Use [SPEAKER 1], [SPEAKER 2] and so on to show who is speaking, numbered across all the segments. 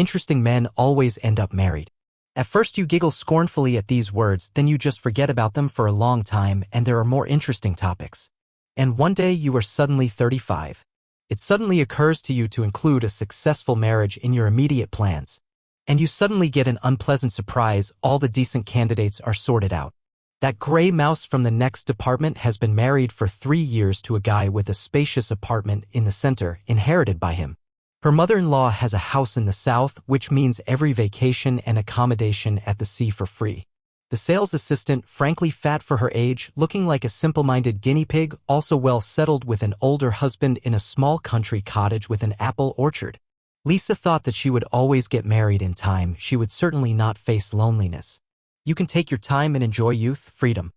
[SPEAKER 1] Interesting men always end up married. At first you giggle scornfully at these words, then you just forget about them for a long time and there are more interesting topics. And one day you are suddenly 35. It suddenly occurs to you to include a successful marriage in your immediate plans. And you suddenly get an unpleasant surprise, all the decent candidates are sorted out. That gray mouse from the next department has been married for 3 years to a guy with a spacious apartment in the center, inherited by him. Her mother-in-law has a house in the south, which means every vacation and accommodation at the sea for free. The sales assistant, frankly fat for her age, looking like a simple-minded guinea pig, also well settled with an older husband in a small country cottage with an apple orchard. Lisa thought that she would always get married in time. She would certainly not face loneliness. You can take your time and enjoy youth, freedom.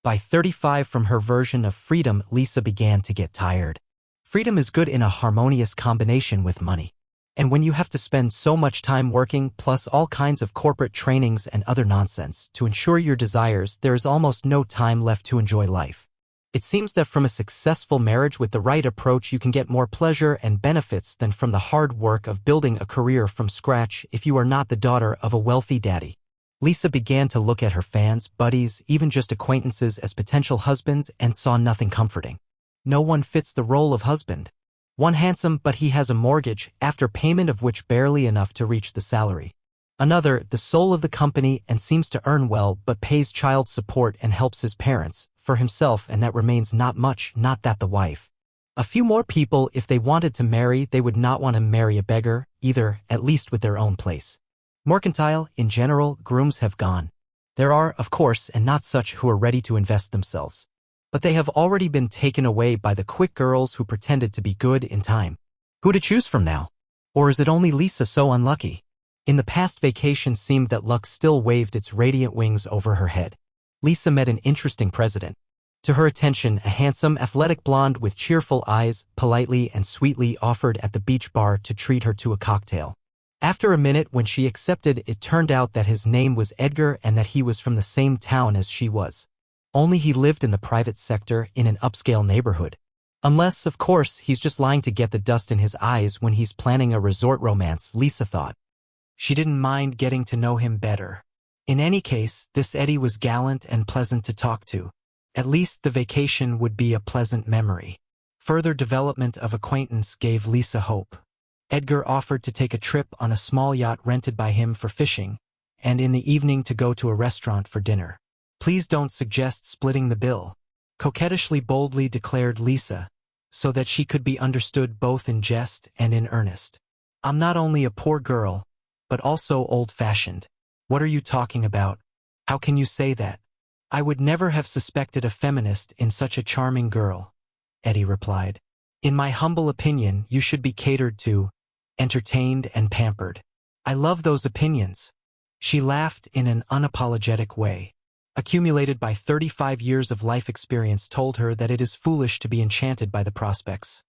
[SPEAKER 1] By 35, from her version of freedom, Lisa began to get tired. Freedom is good in a harmonious combination with money. And when you have to spend so much time working, plus all kinds of corporate trainings and other nonsense, to ensure your desires, there is almost no time left to enjoy life. It seems that from a successful marriage with the right approach you can get more pleasure and benefits than from the hard work of building a career from scratch if you are not the daughter of a wealthy daddy. Lisa began to look at her fans, buddies, even just acquaintances as potential husbands and saw nothing comforting. No one fits the role of husband. One handsome, but he has a mortgage, after payment of which barely enough to reach the salary. Another, the soul of the company and seems to earn well but pays child support and helps his parents, for himself, and that remains not much, not that the wife. A few more people, if they wanted to marry, they would not want to marry a beggar, either, at least with their own place. Mercantile, in general, grooms have gone. There are, of course, and not such who are ready to invest themselves. But they have already been taken away by the quick girls who pretended to be good in time. Who to choose from now? Or is it only Lisa so unlucky? In the past vacation seemed that luck still waved its radiant wings over her head. Lisa met an interesting president. To her attention, a handsome, athletic blonde with cheerful eyes, politely and sweetly offered at the beach bar to treat her to a cocktail. After a minute, when she accepted, it turned out that his name was Edgar and that he was from the same town as she was. Only he lived in the private sector in an upscale neighborhood. Unless, of course, he's just lying to get the dust in his eyes when he's planning a resort romance, Lisa thought. She didn't mind getting to know him better. In any case, this Eddie was gallant and pleasant to talk to. At least the vacation would be a pleasant memory. Further development of acquaintance gave Lisa hope. Edgar offered to take a trip on a small yacht rented by him for fishing, and in the evening to go to a restaurant for dinner. Please don't suggest splitting the bill, coquettishly boldly declared Lisa, so that she could be understood both in jest and in earnest. I'm not only a poor girl, but also old-fashioned. What are you talking about? How can you say that? I would never have suspected a feminist in such a charming girl, Eddie replied. In my humble opinion, you should be catered to, entertained and pampered. I love those opinions. She laughed in an unapologetic way. Accumulated by 35 years of life experience told her that it is foolish to be enchanted by the prospects.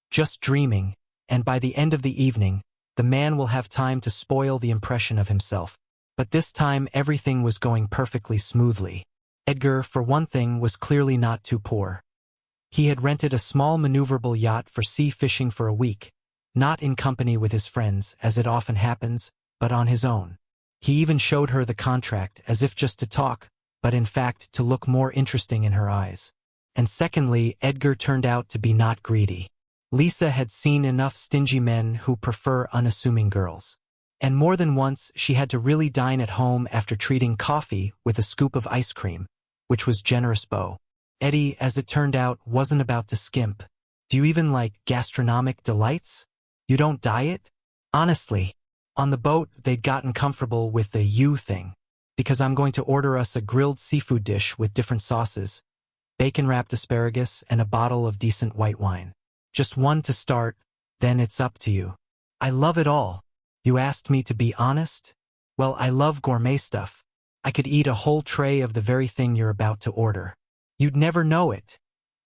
[SPEAKER 1] Just dreaming, and by the end of the evening, the man will have time to spoil the impression of himself. But this time everything was going perfectly smoothly. Edgar, for one thing, was clearly not too poor. He had rented a small maneuverable yacht for sea fishing for a week, not in company with his friends, as it often happens, but on his own. He even showed her the contract, as if just to talk, but in fact to look more interesting in her eyes. And secondly, Edgar turned out to be not greedy. Lisa had seen enough stingy men who prefer unassuming girls. And more than once she had to really dine at home after treating coffee with a scoop of ice cream, which was generous beau. Eddie, as it turned out, wasn't about to skimp. Do you even like gastronomic delights? You don't diet? Honestly. On the boat, they'd gotten comfortable with the you thing. Because I'm going to order us a grilled seafood dish with different sauces, bacon-wrapped asparagus, and a bottle of decent white wine. Just one to start, then it's up to you. I love it all. You asked me to be honest? Well, I love gourmet stuff. I could eat a whole tray of the very thing you're about to order. You'd never know it,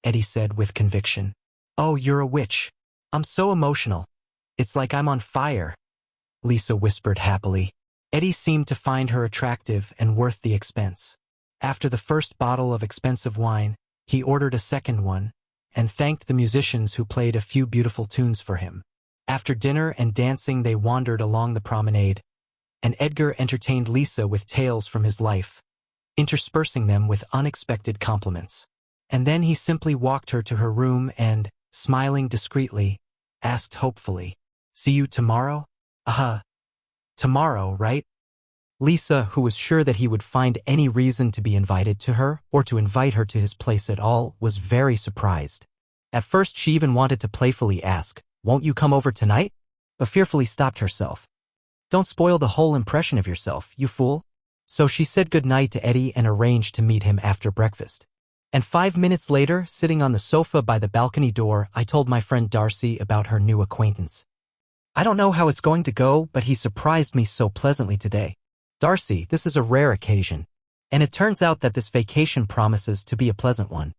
[SPEAKER 1] Eddie said with conviction. Oh, you're a witch. I'm so emotional. It's like I'm on fire, Lisa whispered happily. Eddie seemed to find her attractive and worth the expense. After the first bottle of expensive wine, he ordered a second one, and thanked the musicians who played a few beautiful tunes for him. After dinner and dancing, they wandered along the promenade, and Edgar entertained Lisa with tales from his life, interspersing them with unexpected compliments. And then he simply walked her to her room and, smiling discreetly, asked hopefully, "See you tomorrow?" Tomorrow, right? Lisa, who was sure that he would find any reason to be invited to her or to invite her to his place at all, was very surprised. At first she even wanted to playfully ask, "Won't you come over tonight?" but fearfully stopped herself. "Don't spoil the whole impression of yourself, you fool." So she said goodnight to Eddie and arranged to meet him after breakfast. And 5 minutes later, sitting on the sofa by the balcony door, I told my friend Darcy about her new acquaintance. "I don't know how it's going to go, but he surprised me so pleasantly today. Darcy, this is a rare occasion. And it turns out that this vacation promises to be a pleasant one.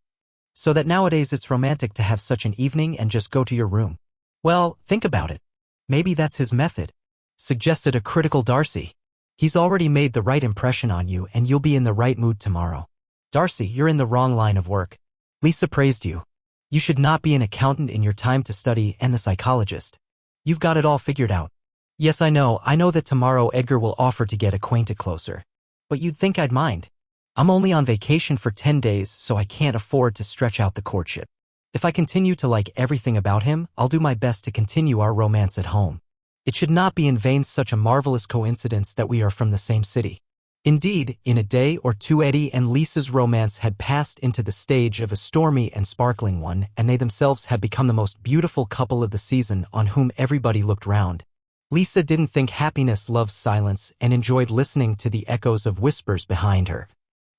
[SPEAKER 1] So that nowadays it's romantic to have such an evening and just go to your room." "Well, think about it. Maybe that's his method," suggested a critical Darcy. "He's already made the right impression on you and you'll be in the right mood tomorrow." "Darcy, you're in the wrong line of work. Lisa praised you. You should not be an accountant in your time to study and the psychologist. You've got it all figured out." "Yes, I know that tomorrow Edgar will offer to get acquainted closer. But you'd think I'd mind. I'm only on vacation for 10 days, so I can't afford to stretch out the courtship. If I continue to like everything about him, I'll do my best to continue our romance at home. It should not be in vain such a marvelous coincidence that we are from the same city." Indeed, in a day or two Eddie and Lisa's romance had passed into the stage of a stormy and sparkling one, and they themselves had become the most beautiful couple of the season on whom everybody looked round. Lisa didn't think happiness loves silence and enjoyed listening to the echoes of whispers behind her.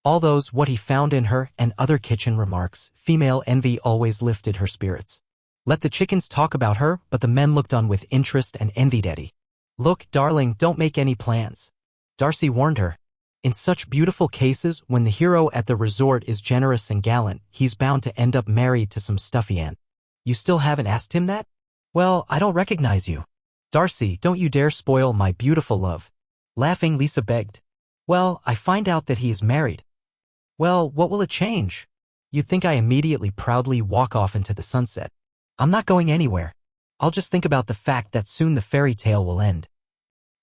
[SPEAKER 1] All those what he found in her and other kitchen remarks, female envy always lifted her spirits. Let the chickens talk about her, but the men looked on with interest and envied Eddie. "Look, darling, don't make any plans," Darcy warned her. "In such beautiful cases, when the hero at the resort is generous and gallant, he's bound to end up married to some stuffy ant." "You still haven't asked him that?" "Well, I don't recognize you." "Darcy, don't you dare spoil my beautiful love." Laughing, Lisa begged. "Well, I find out that he is married." "Well, what will it change? You'd think I immediately proudly walk off into the sunset. I'm not going anywhere. I'll just think about the fact that soon the fairy tale will end.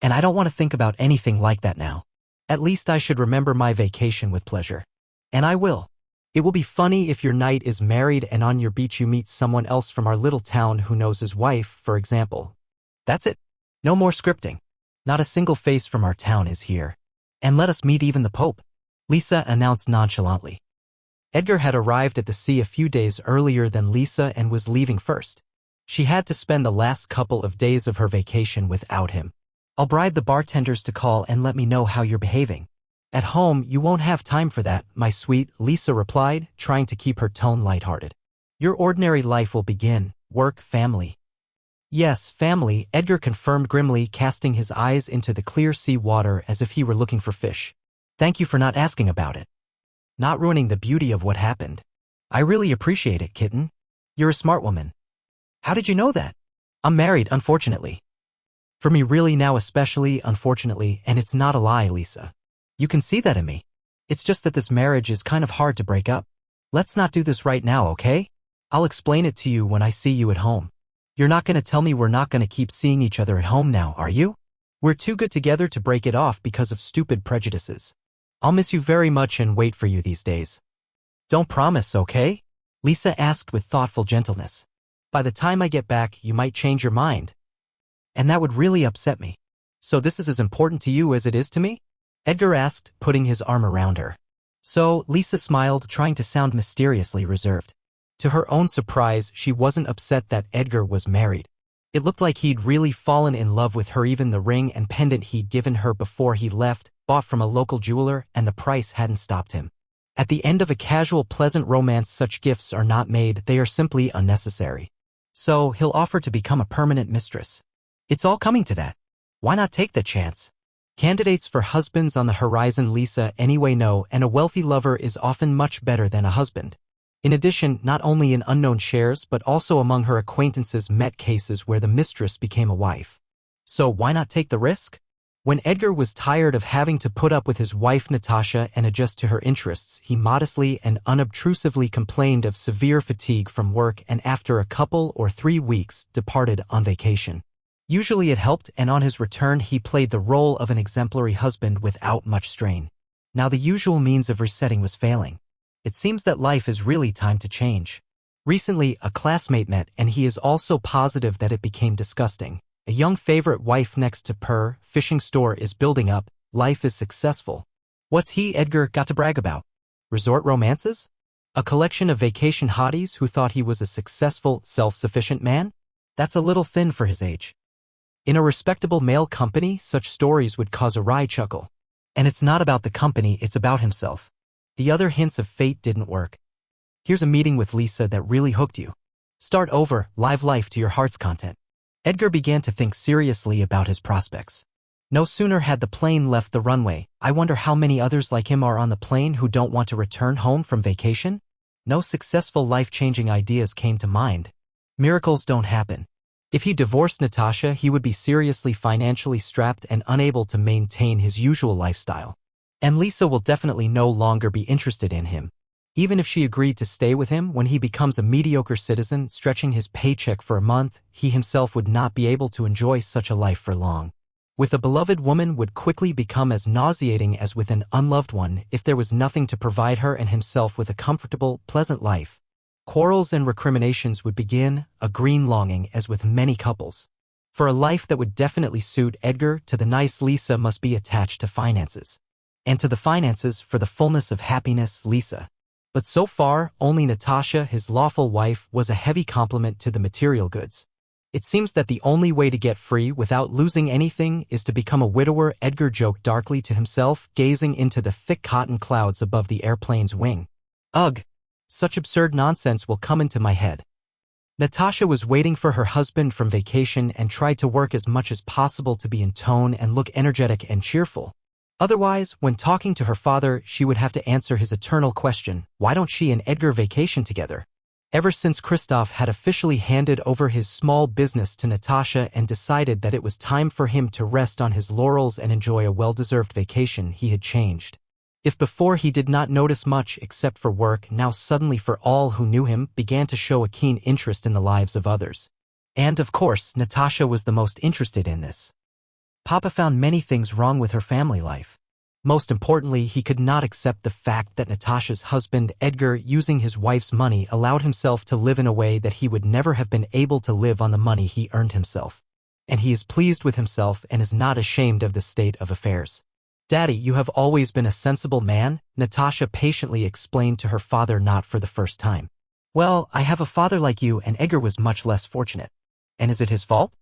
[SPEAKER 1] And I don't want to think about anything like that now. At least I should remember my vacation with pleasure. And I will. It will be funny if your knight is married and on your beach you meet someone else from our little town who knows his wife, for example. That's it. No more scripting. Not a single face from our town is here. And let us meet even the Pope," Lisa announced nonchalantly. Edgar had arrived at the sea a few days earlier than Lisa and was leaving first. She had to spend the last couple of days of her vacation without him. "I'll bribe the bartenders to call and let me know how you're behaving." "At home, you won't have time for that, my sweet," Lisa replied, trying to keep her tone lighthearted. "Your ordinary life will begin, work, family." "Yes, family," Edgar confirmed grimly, casting his eyes into the clear sea water as if he were looking for fish. "Thank you for not asking about it. Not ruining the beauty of what happened. I really appreciate it, kitten. You're a smart woman." "How did you know that?" "I'm married, unfortunately." "For me really now especially, unfortunately, and it's not a lie, Lisa. You can see that in me. It's just that this marriage is kind of hard to break up. Let's not do this right now, okay? I'll explain it to you when I see you at home. You're not going to tell me we're not going to keep seeing each other at home now, are you? We're too good together to break it off because of stupid prejudices. I'll miss you very much and wait for you these days." "Don't promise, okay?" Lisa asked with thoughtful gentleness. "By the time I get back, you might change your mind. And that would really upset me." "So this is as important to you as it is to me?" Edgar asked, putting his arm around her. "So," Lisa smiled, trying to sound mysteriously reserved. To her own surprise, she wasn't upset that Edgar was married. It looked like he'd really fallen in love with her. Even the ring and pendant he'd given her before he left, bought from a local jeweler, and the price hadn't stopped him. At the end of a casual, pleasant romance, such gifts are not made, they are simply unnecessary. So he'll offer to become a permanent mistress. It's all coming to that. Why not take the chance? Candidates for husbands on the horizon, Lisa anyway know, and a wealthy lover is often much better than a husband. In addition, not only in unknown shares but also among her acquaintances met cases where the mistress became a wife. So why not take the risk? When Edgar was tired of having to put up with his wife Natasha and adjust to her interests, he modestly and unobtrusively complained of severe fatigue from work and after a couple or 3 weeks departed on vacation. Usually it helped, and on his return he played the role of an exemplary husband without much strain. Now the usual means of resetting was failing. It seems that life is really time to change. Recently, a classmate met, and he is also positive that it became disgusting. A young favorite wife next to Per, fishing store is building up, life is successful. What's he, Edgar, got to brag about? Resort romances? A collection of vacation hotties who thought he was a successful, self-sufficient man? That's a little thin for his age. In a respectable male company, such stories would cause a wry chuckle. And it's not about the company, it's about himself. The other hints of fate didn't work. Here's a meeting with Lisa that really hooked you. Start over, live life to your heart's content. Edgar began to think seriously about his prospects. No sooner had the plane left the runway, I wonder how many others like him are on the plane who don't want to return home from vacation? No successful life-changing ideas came to mind. Miracles don't happen. If he divorced Natasha, he would be seriously financially strapped and unable to maintain his usual lifestyle. And Lisa will definitely no longer be interested in him. Even if she agreed to stay with him when he becomes a mediocre citizen stretching his paycheck for a month, he himself would not be able to enjoy such a life for long. With a beloved woman would quickly become as nauseating as with an unloved one if there was nothing to provide her and himself with a comfortable, pleasant life. Quarrels and recriminations would begin, a green longing as with many couples. For a life that would definitely suit Edgar, to the nice Lisa must be attached to finances. And to the finances, for the fullness of happiness, Lisa. But so far, only Natasha, his lawful wife, was a heavy complement to the material goods. It seems that the only way to get free without losing anything is to become a widower, Edgar joked darkly to himself, gazing into the thick cotton clouds above the airplane's wing. Ugh! Such absurd nonsense will come into my head. Natasha was waiting for her husband from vacation and tried to work as much as possible to be in tone and look energetic and cheerful. Otherwise, when talking to her father, she would have to answer his eternal question, why don't she and Edgar vacation together? Ever since Christoph had officially handed over his small business to Natasha and decided that it was time for him to rest on his laurels and enjoy a well-deserved vacation, he had changed. If before he did not notice much except for work, now suddenly for all who knew him began to show a keen interest in the lives of others. And of course, Natasha was the most interested in this. Papa found many things wrong with her family life. Most importantly, he could not accept the fact that Natasha's husband, Edgar, using his wife's money, allowed himself to live in a way that he would never have been able to live on the money he earned himself. And he is pleased with himself and is not ashamed of the state of affairs. Daddy, you have always been a sensible man, Natasha patiently explained to her father, not for the first time. Well, I have a father like you, and Edgar was much less fortunate. And is it his fault?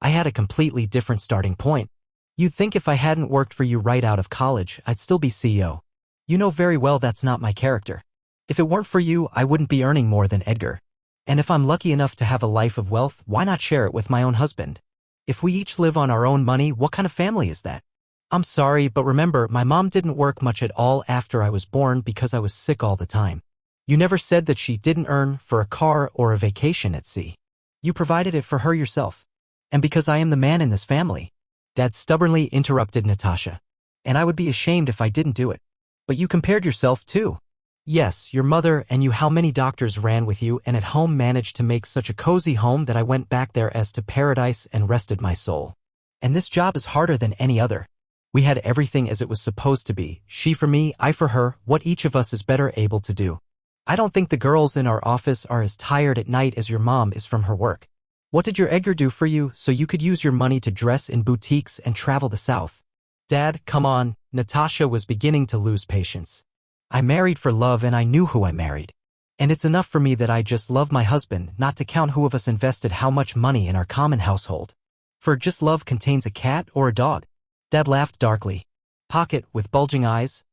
[SPEAKER 1] I had a completely different starting point. You'd think if I hadn't worked for you right out of college, I'd still be CEO. You know very well that's not my character. If it weren't for you, I wouldn't be earning more than Edgar. And if I'm lucky enough to have a life of wealth, why not share it with my own husband? If we each live on our own money, what kind of family is that? I'm sorry, but remember, my mom didn't work much at all after I was born because I was sick all the time. You never said that she didn't earn for a car or a vacation at sea. You provided it for her yourself. And because I am the man in this family. Dad stubbornly interrupted Natasha. And I would be ashamed if I didn't do it. But you compared yourself too. Yes, your mother and you, how many doctors ran with you and at home managed to make such a cozy home that I went back there as to paradise and rested my soul. And this job is harder than any other. We had everything as it was supposed to be, she for me, I for her, what each of us is better able to do. I don't think the girls in our office are as tired at night as your mom is from her work. What did your Edgar do for you so you could use your money to dress in boutiques and travel the South? Dad, come on, Natasha was beginning to lose patience. I married for love and I knew who I married. And it's enough for me that I just love my husband, not to count who of us invested how much money in our common household. For just love contains a cat or a dog. Dad laughed darkly. Pocket, with bulging eyes.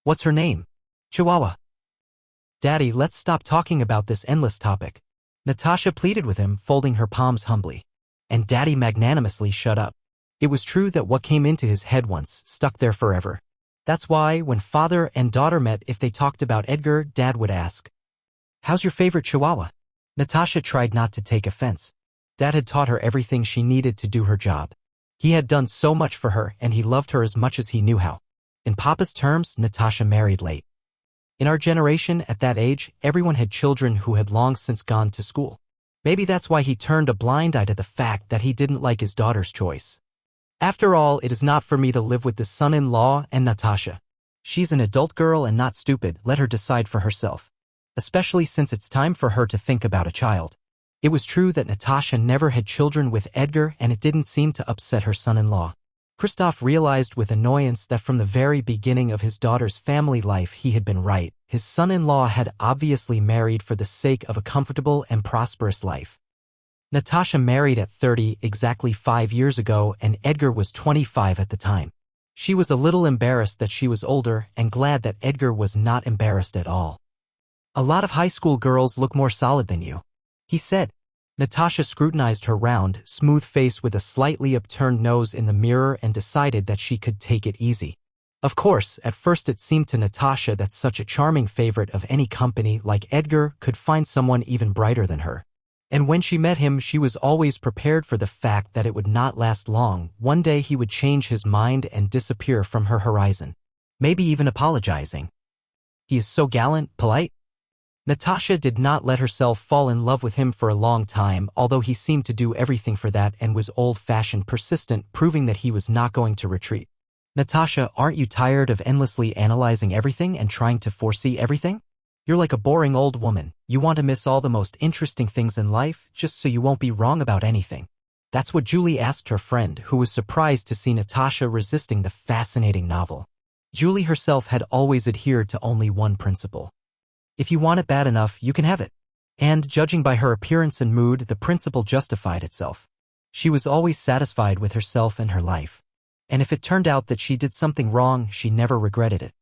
[SPEAKER 1] What's her name? Chihuahua. Daddy, let's stop talking about this endless topic. Natasha pleaded with him, folding her palms humbly. And Daddy magnanimously shut up. It was true that what came into his head once stuck there forever. That's why, when father and daughter met, if they talked about Edgar, Dad would ask, "How's your favorite Chihuahua?" Natasha tried not to take offense. Dad had taught her everything she needed to do her job. He had done so much for her and he loved her as much as he knew how. In Papa's terms, Natasha married late. In our generation, at that age, everyone had children who had long since gone to school. Maybe that's why he turned a blind eye to the fact that he didn't like his daughter's choice. After all, it is not for me to live with this son-in-law and Natasha. She's an adult girl and not stupid, let her decide for herself. Especially since it's time for her to think about a child. It was true that Natasha never had children with Edgar and it didn't seem to upset her son-in-law. Christoph realized with annoyance that from the very beginning of his daughter's family life he had been right. His son-in-law had obviously married for the sake of a comfortable and prosperous life. Natasha married at 30 exactly 5 years ago and Edgar was 25 at the time. She was a little embarrassed that she was older and glad that Edgar was not embarrassed at all. A lot of high school girls look more solid than you, he said. Natasha scrutinized her round, smooth face with a slightly upturned nose in the mirror and decided that she could take it easy. Of course, at first it seemed to Natasha that such a charming favorite of any company like Edgar could find someone even brighter than her. And when she met him, she was always prepared for the fact that it would not last long. One day he would change his mind and disappear from her horizon. Maybe even apologizing. He is so gallant, polite. Natasha did not let herself fall in love with him for a long time, although he seemed to do everything for that and was old-fashioned persistent, proving that he was not going to retreat. Natasha, aren't you tired of endlessly analyzing everything and trying to foresee everything? You're like a boring old woman. You want to miss all the most interesting things in life, just so you won't be wrong about anything. That's what Julie asked her friend, who was surprised to see Natasha resisting the fascinating novel. Julie herself had always adhered to only one principle. If you want it bad enough, you can have it. And, judging by her appearance and mood, the principle justified itself. She was always satisfied with herself and her life. And if it turned out that she did something wrong, she never regretted it.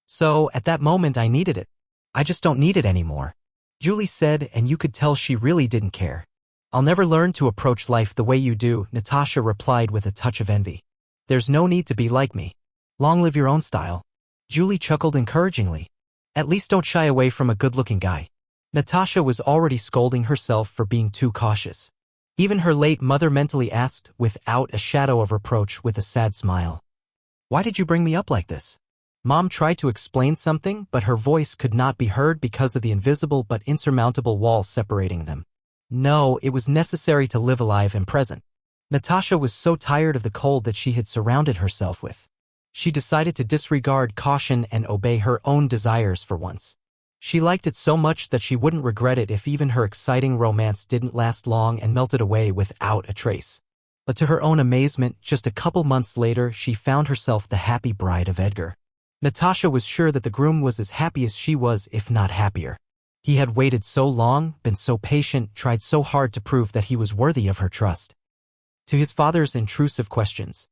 [SPEAKER 1] So, at that moment I needed it. I just don't need it anymore. Julie said, and you could tell she really didn't care. I'll never learn to approach life the way you do, Natasha replied with a touch of envy. There's no need to be like me. Long live your own style. Julie chuckled encouragingly. At least don't shy away from a good-looking guy. Natasha was already scolding herself for being too cautious. Even her late mother mentally asked, without a shadow of reproach, with a sad smile. Why did you bring me up like this? Mom tried to explain something, but her voice could not be heard because of the invisible but insurmountable wall separating them. No, it was necessary to live alive and present. Natasha was so tired of the cold that she had surrounded herself with. She decided to disregard caution and obey her own desires for once. She liked it so much that she wouldn't regret it if even her exciting romance didn't last long and melted away without a trace. But to her own amazement, just a couple months later, she found herself the happy bride of Edgar. Natasha was sure that the groom was as happy as she was, if not happier. He had waited so long, been so patient, tried so hard to prove that he was worthy of her trust. To his father's intrusive questions.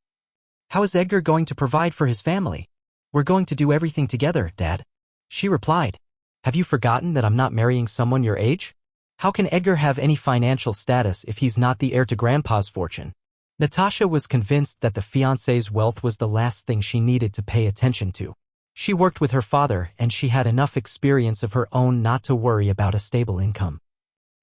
[SPEAKER 1] How is Edgar going to provide for his family? We're going to do everything together, Dad. She replied. Have you forgotten that I'm not marrying someone your age? How can Edgar have any financial status if he's not the heir to Grandpa's fortune? Natasha was convinced that the fiancé's wealth was the last thing she needed to pay attention to. She worked with her father and she had enough experience of her own not to worry about a stable income.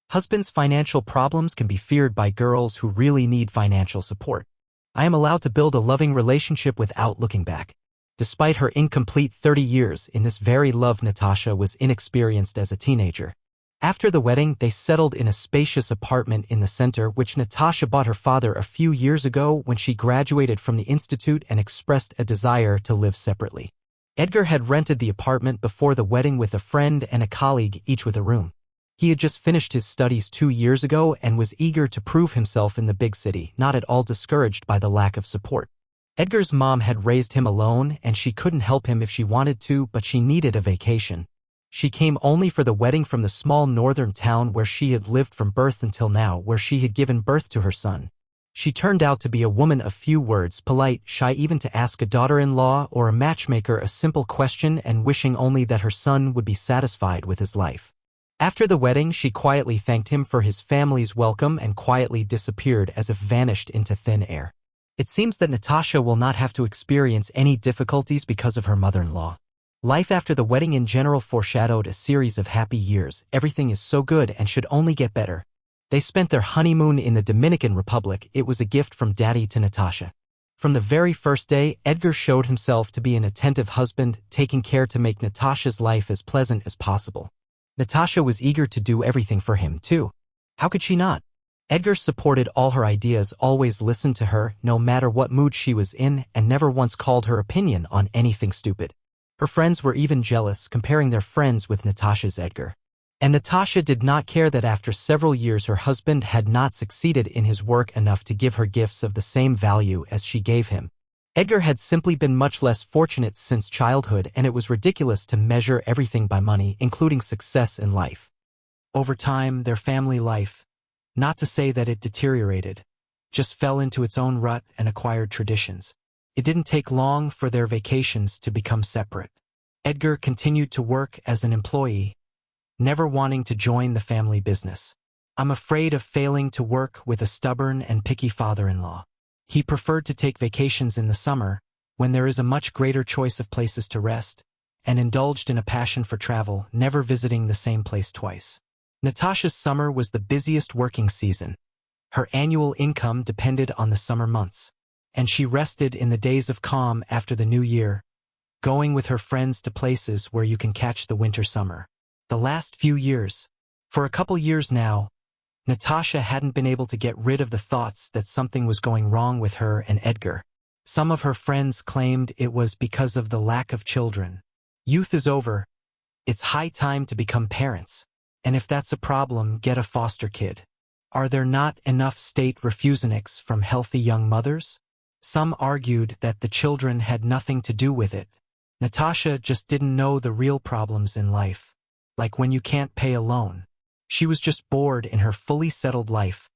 [SPEAKER 1] Husbands' financial problems can be feared by girls who really need financial support. I am allowed to build a loving relationship without looking back. Despite her incomplete 30 years in this very love, Natasha was inexperienced as a teenager. After the wedding, they settled in a spacious apartment in the center which Natasha bought her father a few years ago when she graduated from the institute and expressed a desire to live separately. Edgar had rented the apartment before the wedding with a friend and a colleague, each with a room. He had just finished his studies 2 years ago and was eager to prove himself in the big city, not at all discouraged by the lack of support. Edgar's mom had raised him alone and she couldn't help him if she wanted to, but she needed a vacation. She came only for the wedding from the small northern town where she had lived from birth until now, where she had given birth to her son. She turned out to be a woman of few words, polite, shy even to ask a daughter-in-law or a matchmaker a simple question and wishing only that her son would be satisfied with his life. After the wedding, she quietly thanked him for his family's welcome and quietly disappeared as if vanished into thin air. It seems that Natasha will not have to experience any difficulties because of her mother-in-law. Life after the wedding in general foreshadowed a series of happy years. Everything is so good and should only get better. They spent their honeymoon in the Dominican Republic. It was a gift from Daddy to Natasha. From the very first day, Edgar showed himself to be an attentive husband, taking care to make Natasha's life as pleasant as possible. Natasha was eager to do everything for him, too. How could she not? Edgar supported all her ideas, always listened to her, no matter what mood she was in, and never once called her opinion on anything stupid. Her friends were even jealous, comparing their friends with Natasha's Edgar. And Natasha did not care that after several years her husband had not succeeded in his work enough to give her gifts of the same value as she gave him. Edgar had simply been much less fortunate since childhood, and it was ridiculous to measure everything by money, including success in life. Over time, their family life, not to say that it deteriorated, just fell into its own rut and acquired traditions. It didn't take long for their vacations to become separate. Edgar continued to work as an employee, never wanting to join the family business. I'm afraid of failing to work with a stubborn and picky father-in-law. He preferred to take vacations in the summer, when there is a much greater choice of places to rest, and indulged in a passion for travel, never visiting the same place twice. Natasha's summer was the busiest working season. Her annual income depended on the summer months, and she rested in the days of calm after the new year, going with her friends to places where you can catch the winter-summer. The last few years, for a couple years now, Natasha hadn't been able to get rid of the thoughts that something was going wrong with her and Edgar. Some of her friends claimed it was because of the lack of children. Youth is over. It's high time to become parents. And if that's a problem, get a foster kid. Are there not enough state refuseniks from healthy young mothers? Some argued that the children had nothing to do with it. Natasha just didn't know the real problems in life. Like when you can't pay a loan. She was just bored in her fully settled life.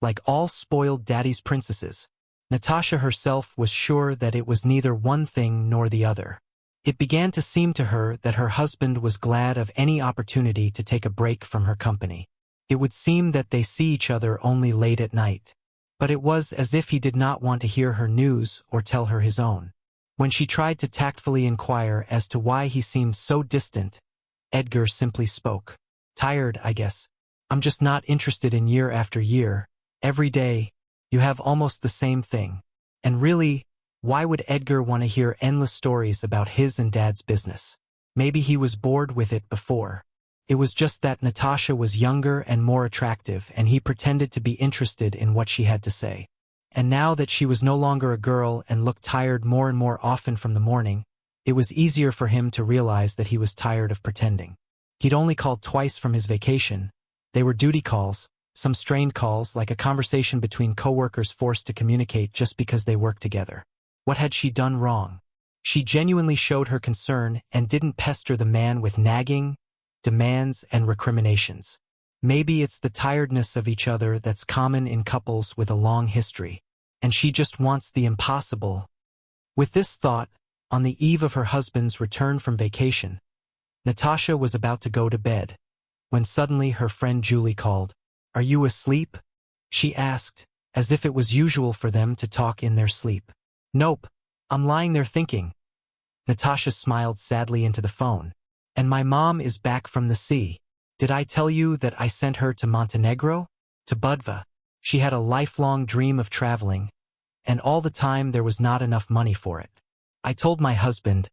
[SPEAKER 1] Like all spoiled daddy's princesses, Natasha herself was sure that it was neither one thing nor the other. It began to seem to her that her husband was glad of any opportunity to take a break from her company. It would seem that they see each other only late at night. But it was as if he did not want to hear her news or tell her his own. When she tried to tactfully inquire as to why he seemed so distant, Edgar simply spoke. Tired, I guess. I'm just not interested in year after year. Every day, you have almost the same thing. And really, why would Edgar want to hear endless stories about his and Dad's business? Maybe he was bored with it before. It was just that Natasha was younger and more attractive, and he pretended to be interested in what she had to say. And now that she was no longer a girl and looked tired more and more often from the morning, it was easier for him to realize that he was tired of pretending. He'd only called twice from his vacation. They were duty calls, some strained calls like a conversation between coworkers forced to communicate just because they worked together. What had she done wrong? She genuinely showed her concern and didn't pester the man with nagging, demands, and recriminations. Maybe it's the tiredness of each other that's common in couples with a long history, and she just wants the impossible. With this thought, on the eve of her husband's return from vacation, Natasha was about to go to bed, when suddenly her friend Julie called. "Are you asleep?" she asked, as if it was usual for them to talk in their sleep. "Nope, I'm lying there thinking." Natasha smiled sadly into the phone. "And my mom is back from the sea. Did I tell you that I sent her to Montenegro? To Budva? She had a lifelong dream of traveling, and all the time there was not enough money for it. I told my husband,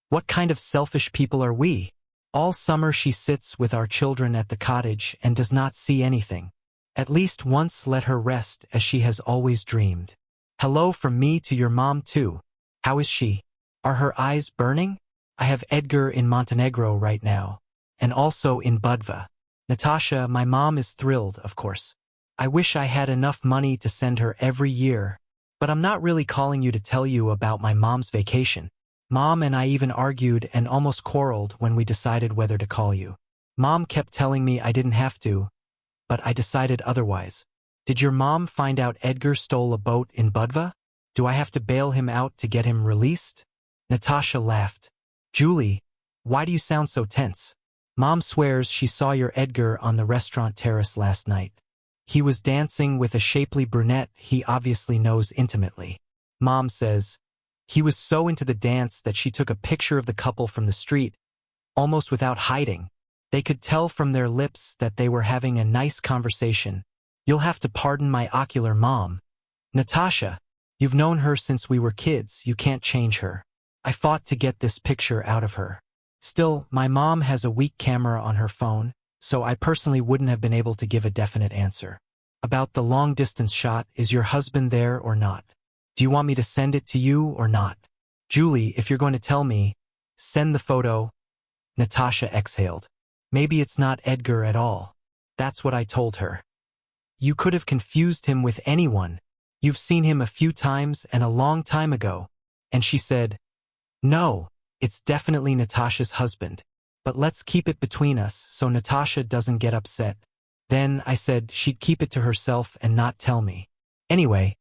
[SPEAKER 1] what kind of selfish people are we? All summer she sits with our children at the cottage and does not see anything. At least once let her rest as she has always dreamed. Hello from me to your mom too. How is she? Are her eyes burning? I have Edgar in Montenegro right now, and also in Budva. Natasha, my mom is thrilled, of course. I wish I had enough money to send her every year. But I'm not really calling you to tell you about my mom's vacation. Mom and I even argued and almost quarreled when we decided whether to call you. Mom kept telling me I didn't have to, but I decided otherwise. Did your mom find out Edgar stole a boat in Budva? Do I have to bail him out to get him released?" Natasha laughed. "Julie, why do you sound so tense? Mom swears she saw your Edgar on the restaurant terrace last night. He was dancing with a shapely brunette he obviously knows intimately. Mom says he was so into the dance that she took a picture of the couple from the street, almost without hiding. They could tell from their lips that they were having a nice conversation, You'll have to pardon my ocular mom. Natasha, you've known her since we were kids, you can't change her. I fought to get this picture out of her. Still, my mom has a weak camera on her phone, so I personally wouldn't have been able to give a definite answer. About the long-distance shot, is your husband there or not? Do you want me to send it to you or not? Julie, if you're going to tell me, send the photo. Natasha exhaled. Maybe it's not Edgar at all. That's what I told her. You could have confused him with anyone. You've seen him a few times and a long time ago. And she said, no, it's definitely Natasha's husband. But let's keep it between us so Natasha doesn't get upset. Then I said she'd keep it to herself and not tell me. Anyway,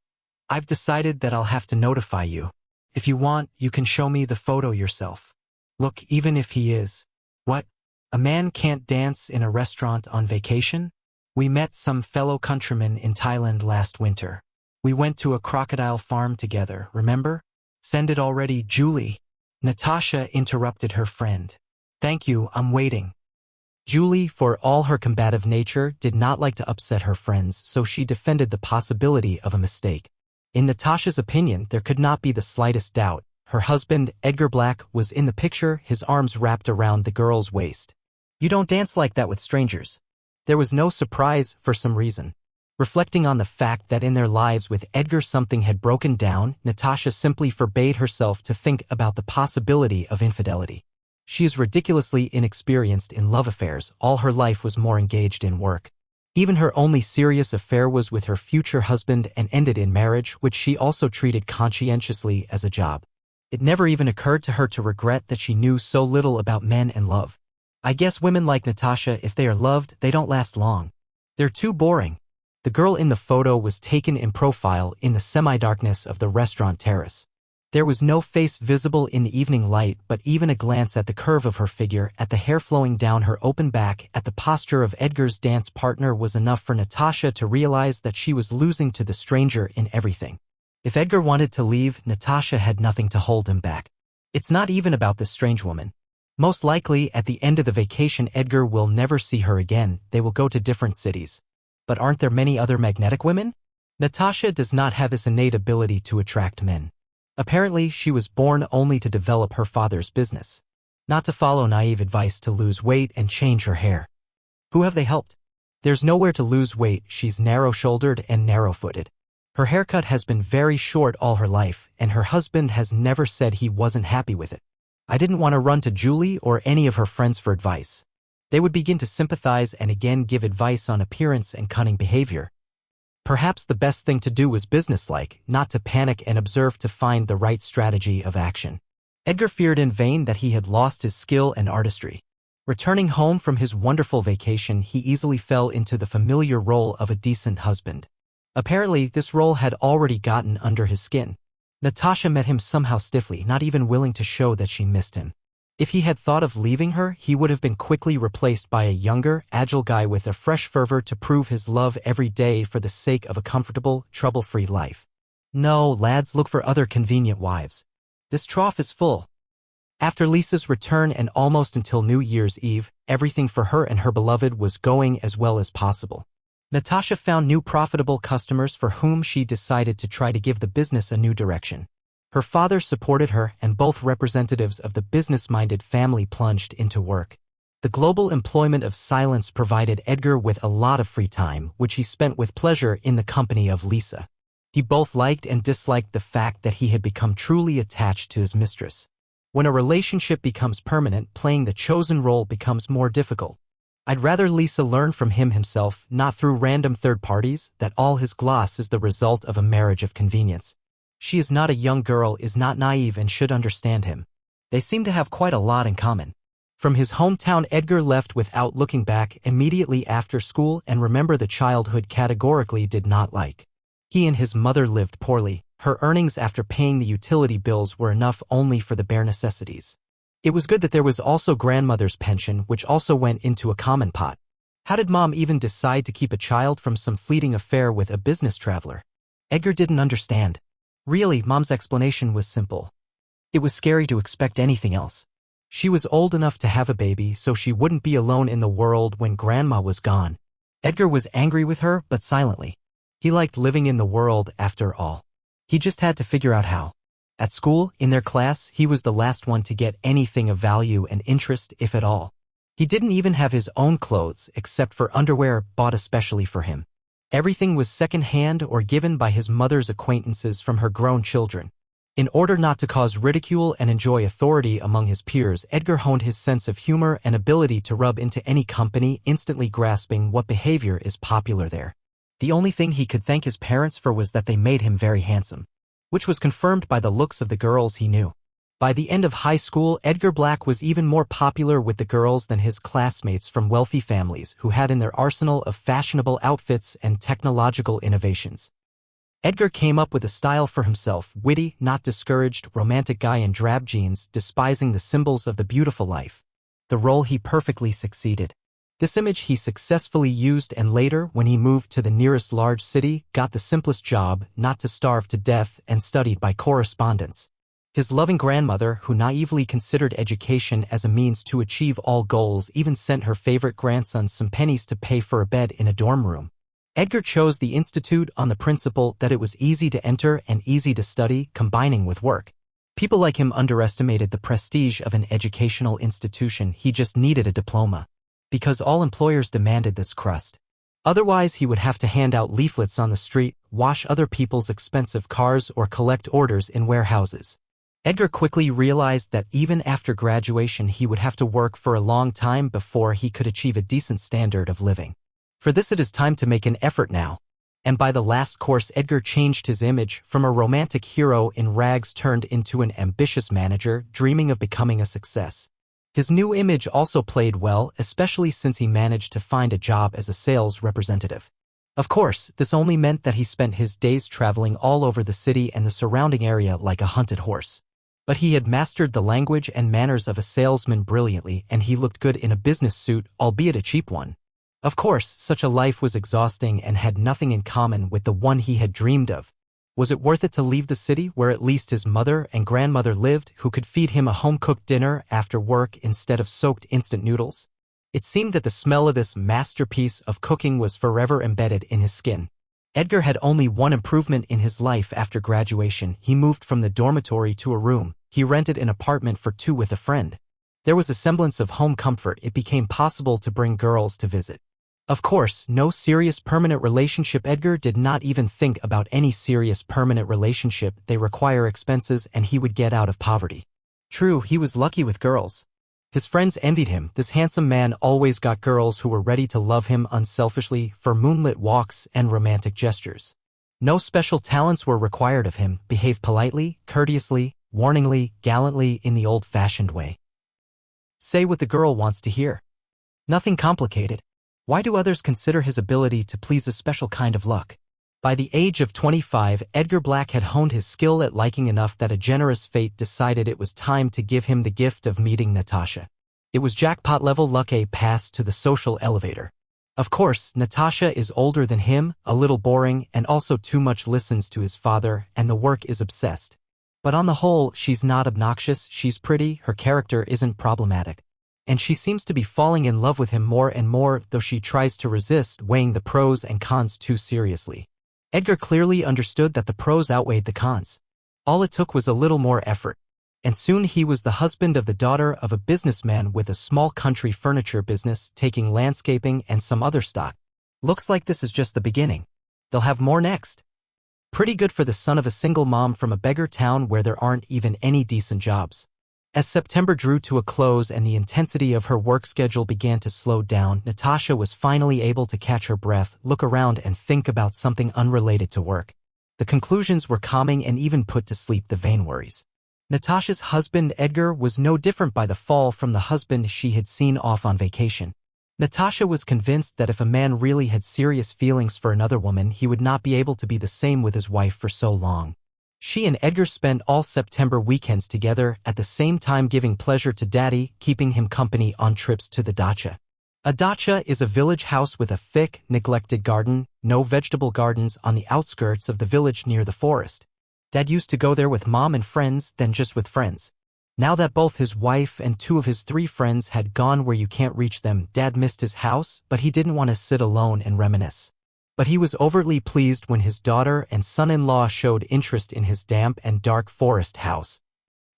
[SPEAKER 1] I've decided that I'll have to notify you. If you want, you can show me the photo yourself. Look, even if he is. What? A man can't dance in a restaurant on vacation? We met some fellow countrymen in Thailand last winter. We went to a crocodile farm together, remember? Send it already, Julie. Natasha interrupted her friend. Thank you, I'm waiting. Julie, for all her combative nature, did not like to upset her friends, so she defended the possibility of a mistake. In Natasha's opinion, there could not be the slightest doubt. Her husband, Edgar Black, was in the picture, his arms wrapped around the girl's waist. You don't dance like that with strangers. There was no surprise for some reason. Reflecting on the fact that in their lives with Edgar something had broken down, Natasha simply forbade herself to think about the possibility of infidelity. She is ridiculously inexperienced in love affairs, all her life was more engaged in work. Even her only serious affair was with her future husband and ended in marriage, which she also treated conscientiously as a job. It never even occurred to her to regret that she knew so little about men and love. I guess women like Natasha, if they are loved, they don't last long. They're too boring. The girl in the photo was taken in profile in the semi-darkness of the restaurant terrace. There was no face visible in the evening light, but even a glance at the curve of her figure, at the hair flowing down her open back, at the posture of Edgar's dance partner was enough for Natasha to realize that she was losing to the stranger in everything. If Edgar wanted to leave, Natasha had nothing to hold him back. It's not even about this strange woman. Most likely, at the end of the vacation, Edgar will never see her again, they will go to different cities. But aren't there many other magnetic women? Natasha does not have this innate ability to attract men. Apparently, she was born only to develop her father's business. Not to follow naive advice to lose weight and change her hair. Who have they helped? There's nowhere to lose weight, she's narrow-shouldered and narrow-footed. Her haircut has been very short all her life, and her husband has never said he wasn't happy with it. I didn't want to run to Julie or any of her friends for advice. They would begin to sympathize and again give advice on appearance and cunning behavior. Perhaps the best thing to do was businesslike, not to panic and observe to find the right strategy of action. Edgar feared in vain that he had lost his skill and artistry. Returning home from his wonderful vacation, he easily fell into the familiar role of a decent husband. Apparently, this role had already gotten under his skin. Natasha met him somehow stiffly, not even willing to show that she missed him. If he had thought of leaving her, he would have been quickly replaced by a younger, agile guy with a fresh fervor to prove his love every day for the sake of a comfortable, trouble-free life. No, lads, look for other convenient wives. This trough is full. After Lisa's return and almost until New Year's Eve, everything for her and her beloved was going as well as possible. Natasha found new profitable customers for whom she decided to try to give the business a new direction. Her father supported her, and both representatives of the business-minded family plunged into work. The global employment of silence provided Edgar with a lot of free time, which he spent with pleasure in the company of Lisa. He both liked and disliked the fact that he had become truly attached to his mistress. When a relationship becomes permanent, playing the chosen role becomes more difficult. I'd rather Lisa learn from him himself, not through random third parties, that all his gloss is the result of a marriage of convenience. She is not a young girl, is not naive, and should understand him. They seem to have quite a lot in common. From his hometown, Edgar left without looking back immediately after school, and remember the childhood categorically did not like. He and his mother lived poorly. Her earnings after paying the utility bills were enough only for the bare necessities. It was good that there was also grandmother's pension, which also went into a common pot. How did Mom even decide to keep a child from some fleeting affair with a business traveler? Edgar didn't understand. Really, Mom's explanation was simple. It was scary to expect anything else. She was old enough to have a baby, so she wouldn't be alone in the world when Grandma was gone. Edgar was angry with her, but silently. He liked living in the world after all. He just had to figure out how. At school, in their class, he was the last one to get anything of value and interest, if at all. He didn't even have his own clothes except for underwear bought especially for him. Everything was second-hand or given by his mother's acquaintances from her grown children. In order not to cause ridicule and enjoy authority among his peers, Edgar honed his sense of humor and ability to rub into any company, instantly grasping what behavior is popular there. The only thing he could thank his parents for was that they made him very handsome, which was confirmed by the looks of the girls he knew. By the end of high school, Edgar Black was even more popular with the girls than his classmates from wealthy families who had in their arsenal of fashionable outfits and technological innovations. Edgar came up with a style for himself, witty, not discouraged, romantic guy in drab jeans, despising the symbols of the beautiful life. The role he perfectly succeeded. This image he successfully used, and later, when he moved to the nearest large city, got the simplest job, not to starve to death, and studied by correspondence. His loving grandmother, who naively considered education as a means to achieve all goals, even sent her favorite grandson some pennies to pay for a bed in a dorm room. Edgar chose the institute on the principle that it was easy to enter and easy to study, combining with work. People like him underestimated the prestige of an educational institution. He just needed a diploma, because all employers demanded this crust. Otherwise, he would have to hand out leaflets on the street, wash other people's expensive cars, or collect orders in warehouses. Edgar quickly realized that even after graduation he would have to work for a long time before he could achieve a decent standard of living. For this it is time to make an effort now. And by the last course, Edgar changed his image from a romantic hero in rags turned into an ambitious manager dreaming of becoming a success. His new image also played well, especially since he managed to find a job as a sales representative. Of course, this only meant that he spent his days traveling all over the city and the surrounding area like a hunted horse. But he had mastered the language and manners of a salesman brilliantly, and he looked good in a business suit, albeit a cheap one. Of course, such a life was exhausting and had nothing in common with the one he had dreamed of. Was it worth it to leave the city where at least his mother and grandmother lived, who could feed him a home-cooked dinner after work instead of soaked instant noodles? It seemed that the smell of this masterpiece of cooking was forever embedded in his skin. Edgar had only one improvement in his life after graduation. He moved from the dormitory to a room. He rented an apartment for two with a friend. There was a semblance of home comfort. It became possible to bring girls to visit. Of course, no serious permanent relationship. Edgar did not even think about any serious permanent relationship. They require expenses, and he would get out of poverty. True, he was lucky with girls. His friends envied him. This handsome man always got girls who were ready to love him unselfishly for moonlit walks and romantic gestures. No special talents were required of him. Behave politely, courteously, warningly, gallantly, in the old-fashioned way. Say what the girl wants to hear. Nothing complicated. Why do others consider his ability to please a special kind of luck? By the age of 25, Edgar Black had honed his skill at liking enough that a generous fate decided it was time to give him the gift of meeting Natasha. It was jackpot-level luck, a pass to the social elevator. Of course, Natasha is older than him, a little boring, and also too much listens to his father, and the work is obsessed. But on the whole, she's not obnoxious, she's pretty, her character isn't problematic. And she seems to be falling in love with him more and more, though she tries to resist, weighing the pros and cons too seriously. Edgar clearly understood that the pros outweighed the cons. All it took was a little more effort. And soon he was the husband of the daughter of a businessman with a small country furniture business, taking landscaping and some other stock. Looks like this is just the beginning. They'll have more next. Pretty good for the son of a single mom from a beggar town where there aren't even any decent jobs. As September drew to a close and the intensity of her work schedule began to slow down, Natasha was finally able to catch her breath, look around, and think about something unrelated to work. The conclusions were calming and even put to sleep the vain worries. Natasha's husband, Edgar, was no different by the fall from the husband she had seen off on vacation. Natasha was convinced that if a man really had serious feelings for another woman, he would not be able to be the same with his wife for so long. She and Edgar spent all September weekends together, at the same time giving pleasure to Daddy, keeping him company on trips to the dacha. A dacha is a village house with a thick, neglected garden, no vegetable gardens, on the outskirts of the village near the forest. Dad used to go there with Mom and friends, then just with friends. Now that both his wife and two of his 3 friends had gone where you can't reach them, Dad missed his house, but he didn't want to sit alone and reminisce. But he was overtly pleased when his daughter and son-in-law showed interest in his damp and dark forest house.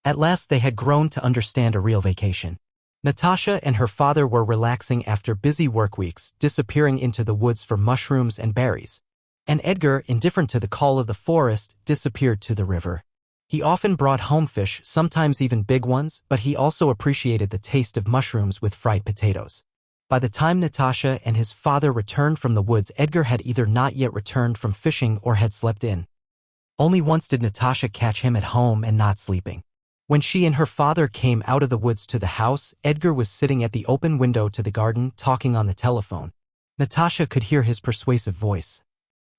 [SPEAKER 1] At last they had grown to understand a real vacation. Natasha and her father were relaxing after busy work weeks, disappearing into the woods for mushrooms and berries. And Edgar, indifferent to the call of the forest, disappeared to the river. He often brought home fish, sometimes even big ones, but he also appreciated the taste of mushrooms with fried potatoes. By the time Natasha and his father returned from the woods, Edgar had either not yet returned from fishing or had slept in. Only once did Natasha catch him at home and not sleeping. When she and her father came out of the woods to the house, Edgar was sitting at the open window to the garden, talking on the telephone. Natasha could hear his persuasive voice.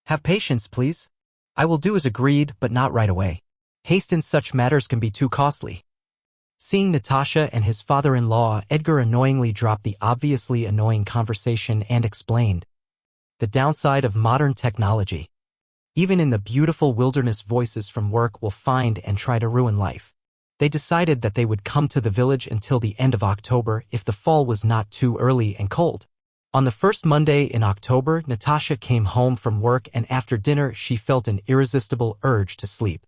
[SPEAKER 1] "Have patience, please. I will do as agreed, but not right away. Haste in such matters can be too costly." Seeing Natasha and his father-in-law, Edgar annoyingly dropped the obviously annoying conversation and explained. The downside of modern technology. Even in the beautiful wilderness, voices from work will find and try to ruin life. They decided that they would come to the village until the end of October if the fall was not too early and cold. On the first Monday in October, Natasha came home from work, and after dinner she felt an irresistible urge to sleep.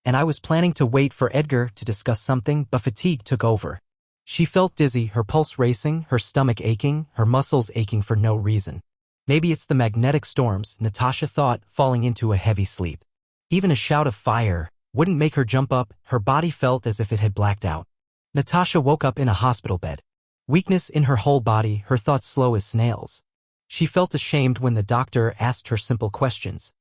[SPEAKER 1] And I was planning to wait for Edgar to discuss something, but fatigue took over. She felt dizzy, her pulse racing, her stomach aching, her muscles aching for no reason. Maybe it's the magnetic storms, Natasha thought, falling into a heavy sleep. Even a shout of fire wouldn't make her jump up, her body felt as if it had blacked out. Natasha woke up in a hospital bed. Weakness in her whole body, her thoughts slow as snails. She felt ashamed when the doctor asked her simple questions.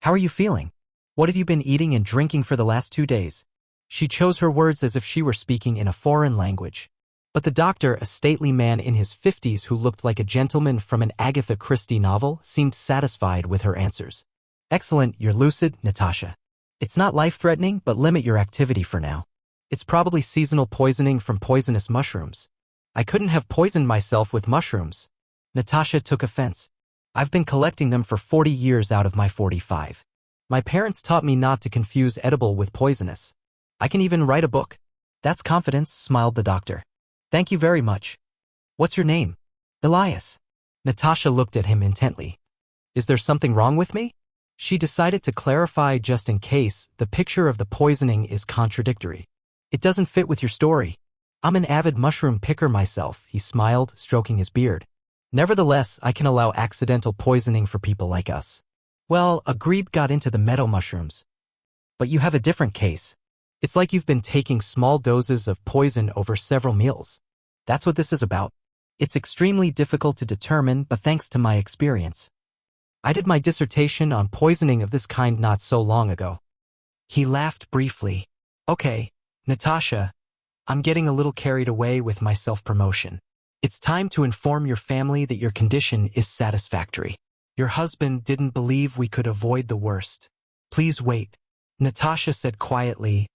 [SPEAKER 1] "How are you feeling? What have you been eating and drinking for the last 2 days?" She chose her words as if she were speaking in a foreign language. But the doctor, a stately man in his 50s who looked like a gentleman from an Agatha Christie novel, seemed satisfied with her answers. "Excellent, you're lucid, Natasha. It's not life-threatening, but limit your activity for now. It's probably seasonal poisoning from poisonous mushrooms." "I couldn't have poisoned myself with mushrooms." Natasha took offense. "I've been collecting them for 40 years out of my 45. My parents taught me not to confuse edible with poisonous. I can even write a book." "That's confidence," smiled the doctor. "Thank you very much. What's your name?" "Elias." Natasha looked at him intently. "Is there something wrong with me?" She decided to clarify just in case. "The picture of the poisoning is contradictory. It doesn't fit with your story." "I'm an avid mushroom picker myself," he smiled, stroking his beard. "Nevertheless, I can allow accidental poisoning for people like us." "Well, a grebe got into the meadow mushrooms. But you have a different case. It's like you've been taking small doses of poison over several meals. That's what this is about. It's extremely difficult to determine, but thanks to my experience. I did my dissertation on poisoning of this kind not so long ago." He laughed briefly. "Okay, Natasha, I'm getting a little carried away with my self-promotion. It's time to inform your family that your condition is satisfactory. Your husband didn't believe we could avoid the worst. Please wait," Natasha said quietly,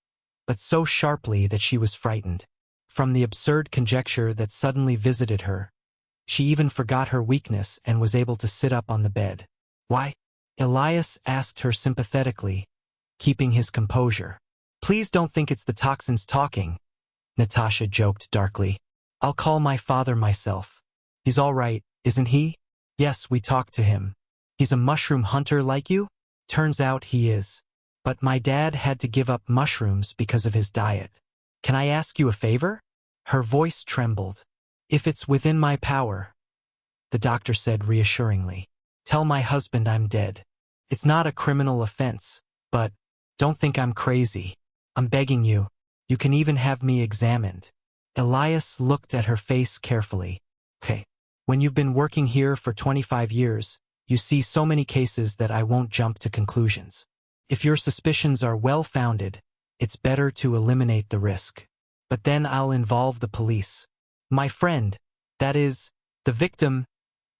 [SPEAKER 1] but so sharply that she was frightened. From the absurd conjecture that suddenly visited her, she even forgot her weakness and was able to sit up on the bed. "Why?" Elias asked her sympathetically, keeping his composure. "Please don't think it's the toxins talking," Natasha joked darkly. "I'll call my father myself. He's all right, isn't he?" "Yes, we talked to him. He's a mushroom hunter like you?" "Turns out he is. But my dad had to give up mushrooms because of his diet. Can I ask you a favor?" Her voice trembled. "If it's within my power," the doctor said reassuringly. "Tell my husband I'm dead. It's not a criminal offense, but don't think I'm crazy. I'm begging you. You can even have me examined." Elias looked at her face carefully. "Okay. When you've been working here for 25 years, you see so many cases that I won't jump to conclusions. If your suspicions are well-founded, it's better to eliminate the risk. But then I'll involve the police. My friend, that is, the victim,"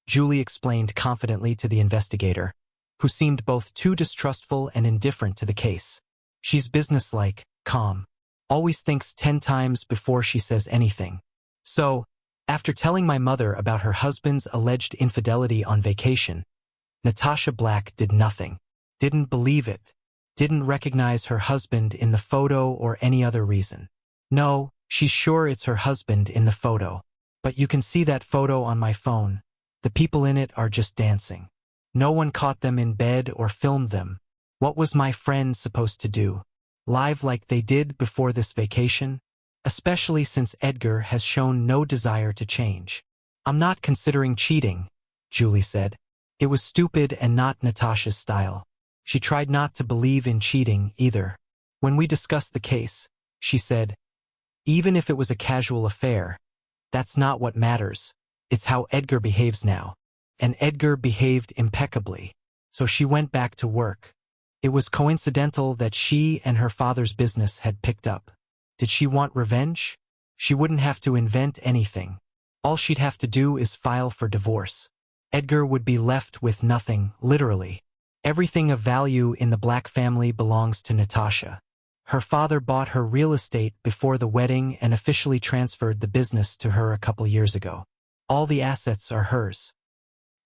[SPEAKER 1] Julie explained confidently to the investigator, who seemed both too distrustful and indifferent to the case. "She's businesslike, calm, always thinks 10 times before she says anything. So, after telling my mother about her husband's alleged infidelity on vacation, Natasha Black did nothing, didn't believe it, didn't recognize her husband in the photo or any other reason. No, she's sure it's her husband in the photo. But you can see that photo on my phone. The people in it are just dancing. No one caught them in bed or filmed them. What was my friend supposed to do? Live like they did before this vacation? Especially since Edgar has shown no desire to change. I'm not considering cheating, Julie said. It was stupid and not Natasha's style. She tried not to believe in cheating either. When we discussed the case, she said, even if it was a casual affair, that's not what matters. It's how Edgar behaves now. And Edgar behaved impeccably. So she went back to work. It was coincidental that she and her father's business had picked up. Did she want revenge? She wouldn't have to invent anything. All she'd have to do is file for divorce. Edgar would be left with nothing, literally. Everything of value in the Black family belongs to Natasha. Her father bought her real estate before the wedding and officially transferred the business to her a couple years ago. All the assets are hers.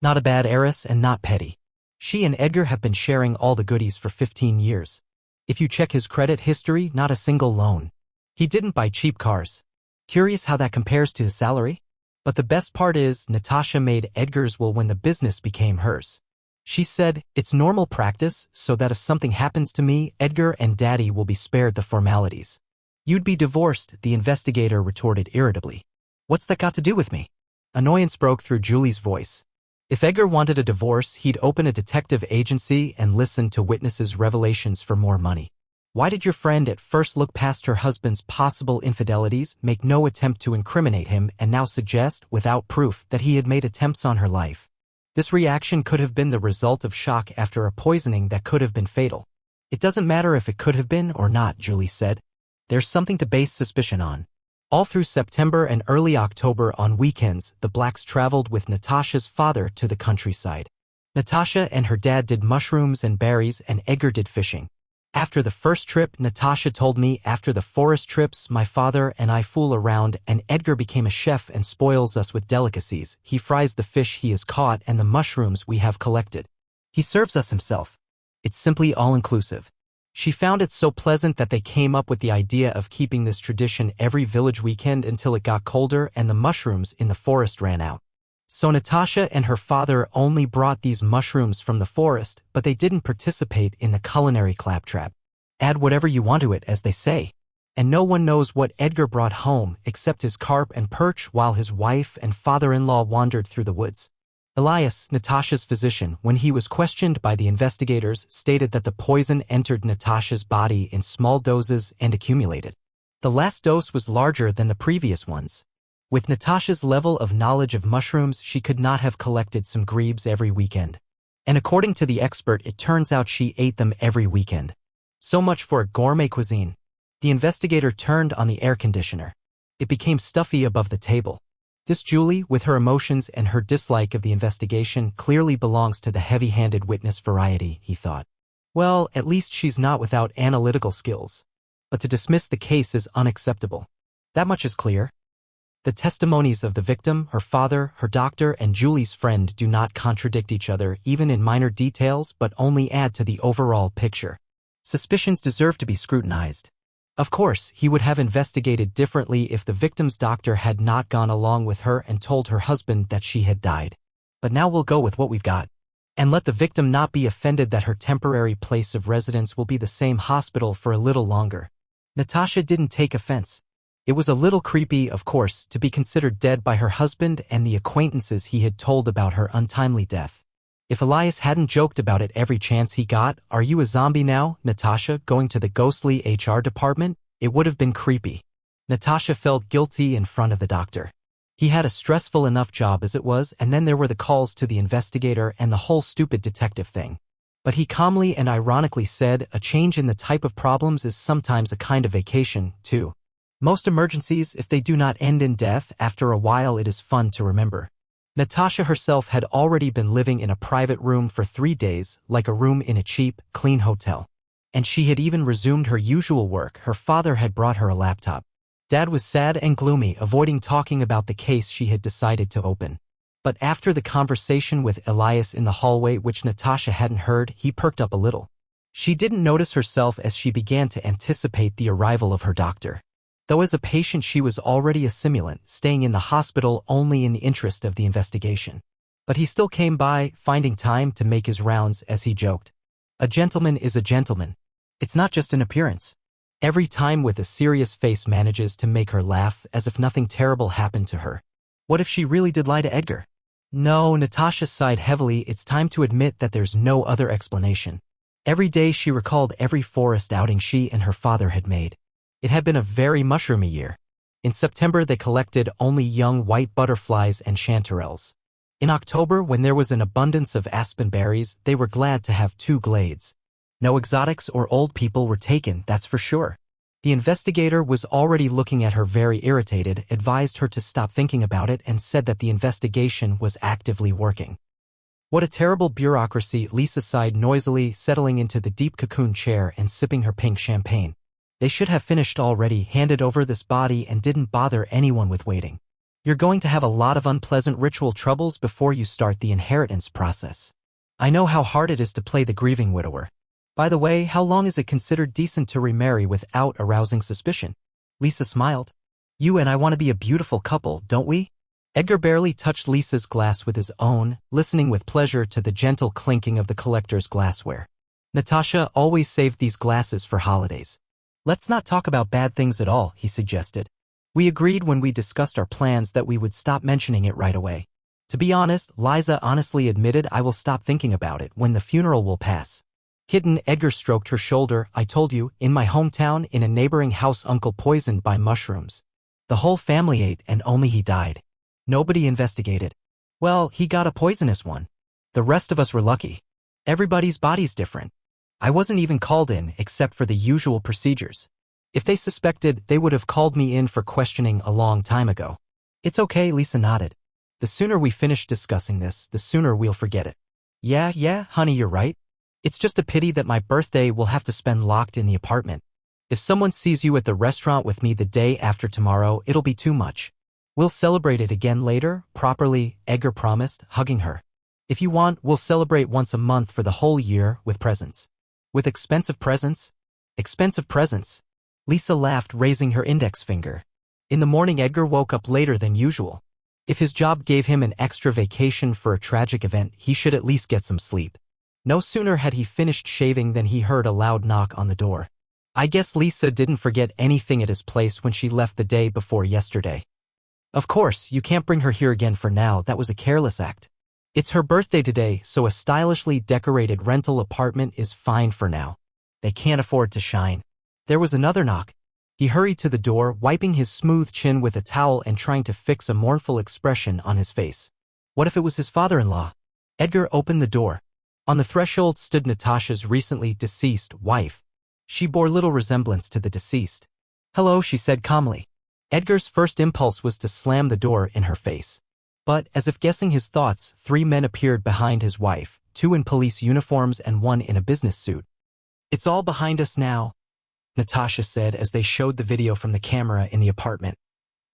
[SPEAKER 1] Not a bad heiress and not petty. She and Edgar have been sharing all the goodies for 15 years. If you check his credit history, not a single loan. He didn't buy cheap cars. Curious how that compares to his salary? But the best part is, Natasha made Edgar's will when the business became hers. She said, it's normal practice, so that if something happens to me, Edgar and Daddy will be spared the formalities. You'd be divorced, the investigator retorted irritably. What's that got to do with me? Annoyance broke through Julie's voice. If Edgar wanted a divorce, he'd open a detective agency and listen to witnesses' revelations for more money. Why did your friend at first look past her husband's possible infidelities, make no attempt to incriminate him, and now suggest, without proof, that he had made attempts on her life? This reaction could have been the result of shock after a poisoning that could have been fatal. It doesn't matter if it could have been or not, Julie said. There's something to base suspicion on. All through September and early October on weekends, the Blacks traveled with Natasha's father to the countryside. Natasha and her dad did mushrooms and berries and Edgar did fishing. After the first trip, Natasha told me, after the forest trips, my father and I fool around and Edgar became a chef and spoils us with delicacies. He fries the fish he has caught and the mushrooms we have collected. He serves us himself. It's simply all-inclusive. She found it so pleasant that they came up with the idea of keeping this tradition every village weekend until it got colder and the mushrooms in the forest ran out. So Natasha and her father only brought these mushrooms from the forest, but they didn't participate in the culinary claptrap. Add whatever you want to it, as they say. And no one knows what Edgar brought home except his carp and perch while his wife and father-in-law wandered through the woods. Elias, Natasha's physician, when he was questioned by the investigators, stated that the poison entered Natasha's body in small doses and accumulated. The last dose was larger than the previous ones. With Natasha's level of knowledge of mushrooms, she could not have collected some grebes every weekend. And according to the expert, it turns out she ate them every weekend. So much for a gourmet cuisine. The investigator turned on the air conditioner. It became stuffy above the table. This Julie, with her emotions and her dislike of the investigation, clearly belongs to the heavy-handed witness variety, he thought. Well, at least she's not without analytical skills. But to dismiss the case is unacceptable. That much is clear. The testimonies of the victim, her father, her doctor, and Julie's friend do not contradict each other even in minor details but only add to the overall picture. Suspicions deserve to be scrutinized. Of course, he would have investigated differently if the victim's doctor had not gone along with her and told her husband that she had died. But now we'll go with what we've got. And let the victim not be offended that her temporary place of residence will be the same hospital for a little longer. Natasha didn't take offense. It was a little creepy, of course, to be considered dead by her husband and the acquaintances he had told about her untimely death. If Elias hadn't joked about it every chance he got, "Are you a zombie now, Natasha, going to the ghostly HR department?" it would have been creepy. Natasha felt guilty in front of the doctor. He had a stressful enough job as it was, and then there were the calls to the investigator and the whole stupid detective thing. But he calmly and ironically said, a change in the type of problems is sometimes a kind of vacation, too. Most emergencies, if they do not end in death, after a while it is fun to remember. Natasha herself had already been living in a private room for 3 days, like a room in a cheap, clean hotel. And she had even resumed her usual work. Her father had brought her a laptop. Dad was sad and gloomy, avoiding talking about the case she had decided to open. But after the conversation with Elias in the hallway, which Natasha hadn't heard, he perked up a little. She didn't notice herself as she began to anticipate the arrival of her doctor. Though as a patient she was already a simulant, staying in the hospital only in the interest of the investigation. But he still came by, finding time to make his rounds as he joked. A gentleman is a gentleman. It's not just an appearance. Every time with a serious face manages to make her laugh as if nothing terrible happened to her. What if she really did lie to Edgar? No, Natasha sighed heavily. It's time to admit that there's no other explanation. Every day she recalled every forest outing she and her father had made. It had been a very mushroomy year. In September they collected only young white butterflies and chanterelles. In October, when there was an abundance of aspen berries, they were glad to have 2 glades. No exotics or old people were taken, that's for sure. The investigator was already looking at her very irritated, advised her to stop thinking about it, and said that the investigation was actively working. What a terrible bureaucracy, Lisa sighed noisily, settling into the deep cocoon chair and sipping her pink champagne. They should have finished already, handed over this body, and didn't bother anyone with waiting. You're going to have a lot of unpleasant ritual troubles before you start the inheritance process. I know how hard it is to play the grieving widower. By the way, how long is it considered decent to remarry without arousing suspicion? Lisa smiled. You and I want to be a beautiful couple, don't we? Edgar barely touched Lisa's glass with his own, listening with pleasure to the gentle clinking of the collector's glassware. Natasha always saved these glasses for holidays. Let's not talk about bad things at all, he suggested. We agreed when we discussed our plans that we would stop mentioning it right away. To be honest, Liza honestly admitted, I will stop thinking about it when the funeral will pass. Hidden, Edgar stroked her shoulder. I told you, in my hometown, in a neighboring house, Uncle poisoned by mushrooms. The whole family ate and only he died. Nobody investigated. Well, he got a poisonous one. The rest of us were lucky. Everybody's body's different. I wasn't even called in except for the usual procedures. If they suspected, they would have called me in for questioning a long time ago. It's okay, Lisa nodded. The sooner we finish discussing this, the sooner we'll forget it. Yeah, honey, you're right. It's just a pity that my birthday will have to spend locked in the apartment. If someone sees you at the restaurant with me the day after tomorrow, it'll be too much. We'll celebrate it again later, properly, Edgar promised, hugging her. If you want, we'll celebrate once a month for the whole year, with presents. With expensive presents? Expensive presents. Lisa laughed, raising her index finger. In the morning, Edgar woke up later than usual. If his job gave him an extra vacation for a tragic event, he should at least get some sleep. No sooner had he finished shaving than he heard a loud knock on the door. I guess Lisa didn't forget anything at his place when she left the day before yesterday. Of course, you can't bring her here again for now, that was a careless act. It's her birthday today, so a stylishly decorated rental apartment is fine for now. They can't afford to shine. There was another knock. He hurried to the door, wiping his smooth chin with a towel and trying to fix a mournful expression on his face. What if it was his father-in-law? Edgar opened the door. On the threshold stood Natasha's recently deceased wife. She bore little resemblance to the deceased. Hello, she said calmly. Edgar's first impulse was to slam the door in her face. But, as if guessing his thoughts, 3 men appeared behind his wife, 2 in police uniforms and 1 in a business suit. It's all behind us now, Natasha said as they showed the video from the camera in the apartment,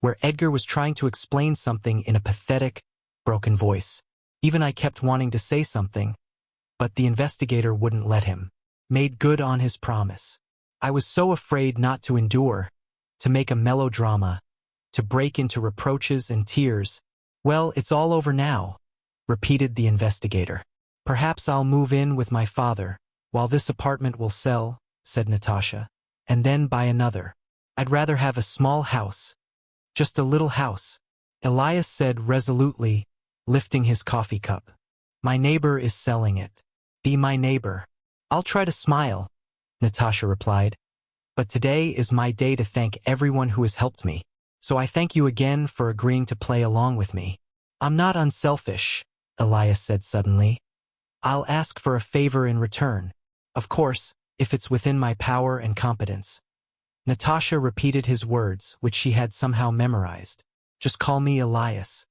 [SPEAKER 1] where Edgar was trying to explain something in a pathetic, broken voice. Even I kept wanting to say something, but the investigator wouldn't let him. Made good on his promise. I was so afraid not to endure, to make a melodrama, to break into reproaches and tears. Well, it's all over now, repeated the investigator. Perhaps I'll move in with my father, while this apartment will sell, said Natasha, and then buy another. I'd rather have a small house. Just a little house, Elias said resolutely, lifting his coffee cup. My neighbor is selling it. Be my neighbor. I'll try to smile, Natasha replied. But today is my day to thank everyone who has helped me. So I thank you again for agreeing to play along with me. I'm not unselfish, Elias said suddenly. I'll ask for a favor in return. Of course, if it's within my power and competence. Natasha repeated his words, which she had somehow memorized. Just call me Elias.